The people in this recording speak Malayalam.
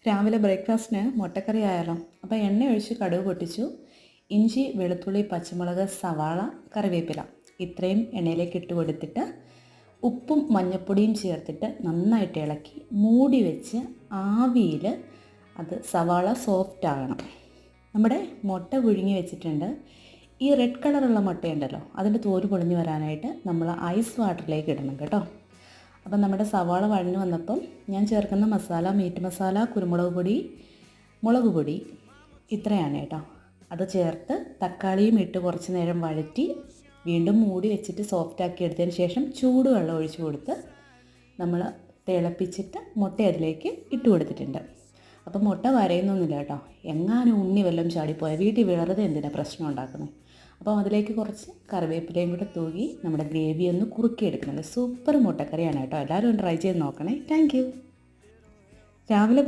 രാവിലെ ബ്രേക്ക്ഫാസ്റ്റിന് മുട്ടക്കറി ആയാലോ. അപ്പോൾ എണ്ണ ഒഴിച്ച് കടുക് പൊട്ടിച്ചു. ഇഞ്ചി, വെളുത്തുള്ളി, പച്ചമുളക്, സവാള, കറിവേപ്പില ഇത്രയും എണ്ണയിലേക്ക് ഇട്ട് കൊടുത്തിട്ട് ഉപ്പും മഞ്ഞൾപ്പൊടിയും ചേർത്തിട്ട് നന്നായിട്ട് ഇളക്കി മൂടി വെച്ച് ആവിയിൽ അത് സവാള സോഫ്റ്റ് ആകണം. നമ്മുടെ മുട്ട പുഴുങ്ങി വെച്ചിട്ടുണ്ട്. ഈ റെഡ് കളറുള്ള മുട്ടയുണ്ടല്ലോ, അതിൻ്റെ തോല് പൊളിഞ്ഞ് വരാനായിട്ട് നമ്മൾ ഐസ് വാട്ടറിലേക്ക് ഇടണം കേട്ടോ. അപ്പം നമ്മുടെ സവാള വഴഞ്ഞു വന്നപ്പം ഞാൻ ചേർക്കുന്ന മസാല, മീറ്റ് മസാല, കുരുമുളക് പൊടി, മുളക് പൊടി ഇത്രയാണ് കേട്ടോ. അത് ചേർത്ത് തക്കാളിയും ഇട്ട് കുറച്ച് നേരം വഴറ്റി വീണ്ടും മൂടി വെച്ചിട്ട് സോഫ്റ്റാക്കി എടുത്തതിന് ശേഷം ചൂടുവെള്ളം ഒഴിച്ച് കൊടുത്ത് നമ്മൾ തിളപ്പിച്ചിട്ട് മുട്ട അതിലേക്ക് ഇട്ട് കൊടുത്തിട്ടുണ്ട്. അപ്പോൾ മുട്ട വരയുന്നൊന്നുമില്ല കേട്ടോ. എങ്ങാനും ഉണ്ണി വല്ലതും ചാടിപ്പോയാൽ വീട്ടിൽ വെറുതെ എന്തിനാണ് പ്രശ്നം ഉണ്ടാക്കുന്നത്. അപ്പോൾ അതിലേക്ക് കുറച്ച് കറിവേപ്പിലയും കൂടെ തൂകി നമ്മുടെ ഗ്രേവി ഒന്ന് കുറുക്കിയെടുക്കുന്നത്. സൂപ്പർ മുട്ടക്കറിയാണ് കേട്ടോ. എല്ലാവരും ഒന്ന് ട്രൈ ചെയ്ത് നോക്കണേ. Thank you. രാവിലെ